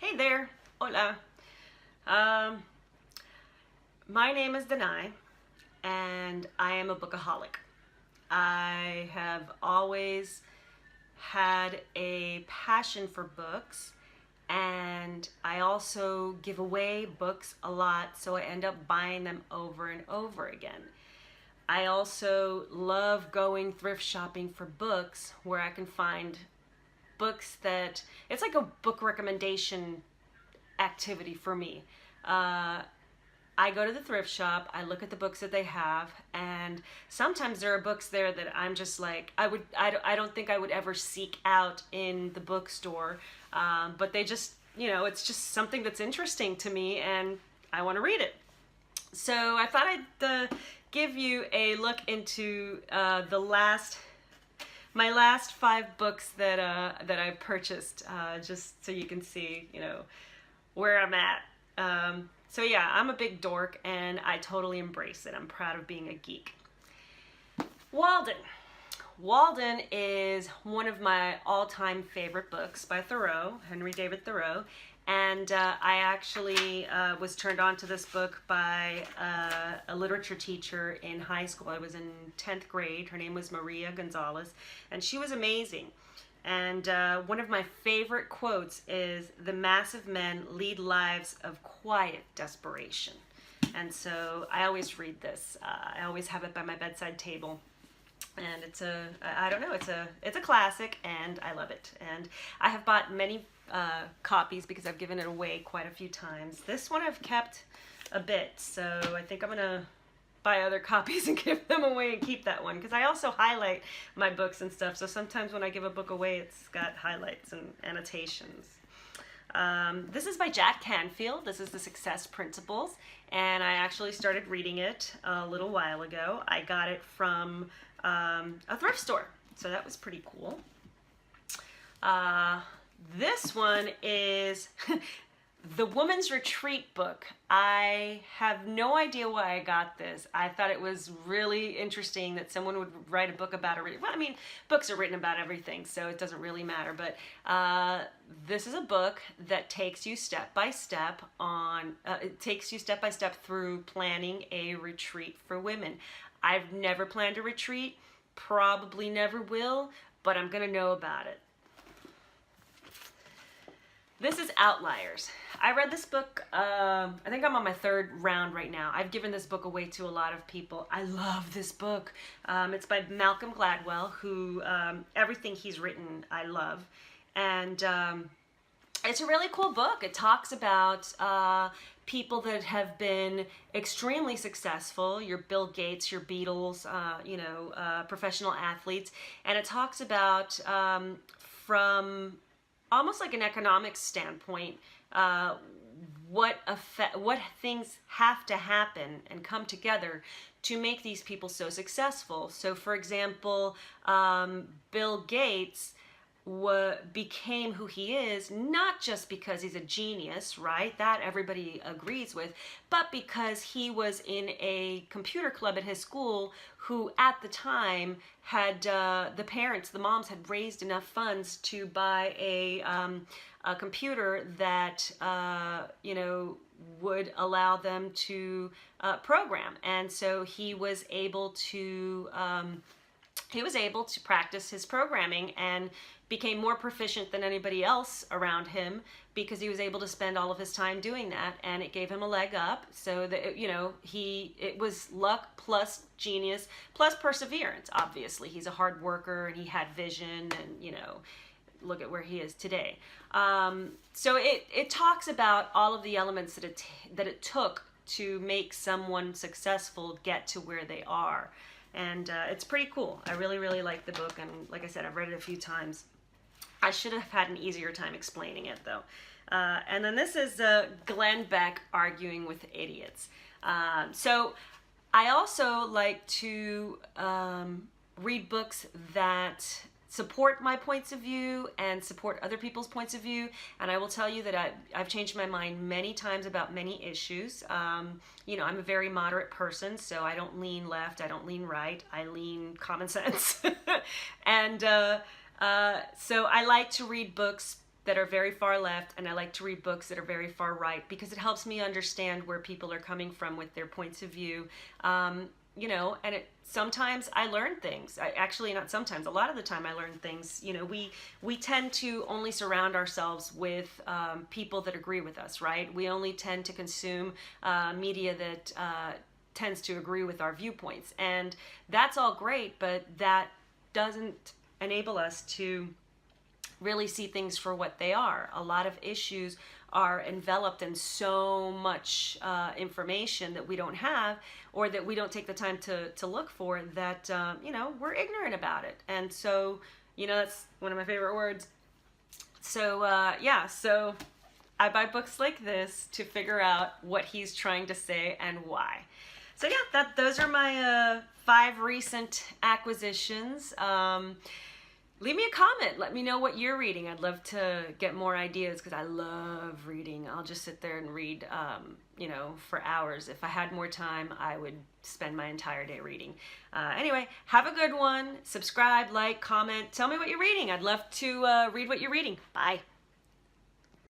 Hey there, hola. Um, my name is Denai, and I am a bookaholic. I have always had a passion for books, and I also give away books a lot, so I end up buying them over and over again. I also love going thrift shopping for books where I can find books that it's like a book recommendation activity for me. Uh, I go to the thrift shop, I look at the books that they have, and sometimes there are books there that I'm just like, I don't think I would ever seek out in the bookstore, but they just, it's just something that's interesting to me and I want to read it. So I thought I'd give you a look into my last 5 books that I purchased, just so you can see, where I'm at. So yeah, I'm a big dork and I totally embrace it. I'm proud of being a geek. Walden. Walden is one of my all-time favorite books by Thoreau, Henry David Thoreau. And I actually was turned on to this book by a literature teacher in high school. I was in 10th grade. Her name was Maria Gonzalez, and she was amazing. And one of my favorite quotes is, "The massive men lead lives of quiet desperation." And so I always read this. I always have it by my bedside table. And I don't know, it's a classic, and I love it. And I have bought many copies because I've given it away quite a few times. This one I've kept a bit, so I think I'm gonna buy other copies and give them away and keep that one, because I also highlight my books and stuff, so sometimes when I give a book away it's got highlights and annotations. This is by Jack Canfield. This is The Success Principles, and I actually started reading it a little while ago. I got it from a thrift store, so that was pretty cool. This one is The Woman's Retreat book. I have no idea why I got this. I thought it was really interesting that someone would write a book about well, I mean, books are written about everything, so it doesn't really matter, but this is a book that takes you step by step through planning a retreat for women. I've never planned a retreat, probably never will, but I'm gonna know about it. This is Outliers. I read this book, I think I'm on my 3rd round right now. I've given this book away to a lot of people. I love this book. It's by Malcolm Gladwell, who everything he's written I love. And it's a really cool book. It talks about people that have been extremely successful, your Bill Gates, your Beatles, professional athletes. And it talks about from almost like an economic standpoint, what things have to happen and come together to make these people so successful. So for example, Bill Gates became who he is, not just because he's a genius, right? That everybody agrees with, but because he was in a computer club at his school who at the time had, the moms had raised enough funds to buy a computer that, would allow them to program. And so he was able to practice his programming and became more proficient than anybody else around him because he was able to spend all of his time doing that, and it gave him a leg up. So that it was luck plus genius plus perseverance. Obviously, he's a hard worker and he had vision, and look at where he is today. So it talks about all of the elements that it took to make someone successful get to where they are. And it's pretty cool. I really, really like the book, and like I said, I've read it a few times. I should have had an easier time explaining it, though. And then this is Glenn Beck, Arguing with Idiots. So I also like to read books that support my points of view and support other people's points of view. And I will tell you that I've changed my mind many times about many issues. I'm a very moderate person, so I don't lean left, I don't lean right, I lean common sense. And so I like to read books that are very far left, and I like to read books that are very far right, because it helps me understand where people are coming from with their points of view. You know, and sometimes I learn things. Actually, not sometimes, a lot of the time I learn things. You know, we tend to only surround ourselves with people that agree with us, right? We only tend to consume media that tends to agree with our viewpoints. And that's all great, but that doesn't enable us to really see things for what they are. A lot of issues are enveloped in so much information that we don't have, or that we don't take the time to look for, that, you know, we're ignorant about it. And so, you know, that's one of my favorite words. So, yeah, so I buy books like this to figure out what he's trying to say and why. So yeah, those are my 5 recent acquisitions. Leave me a comment. Let me know what you're reading. I'd love to get more ideas, because I love reading. I'll just sit there and read, you know, for hours. If I had more time, I would spend my entire day reading. Anyway, have a good one. Subscribe, like, comment. Tell me what you're reading. I'd love to read what you're reading. Bye.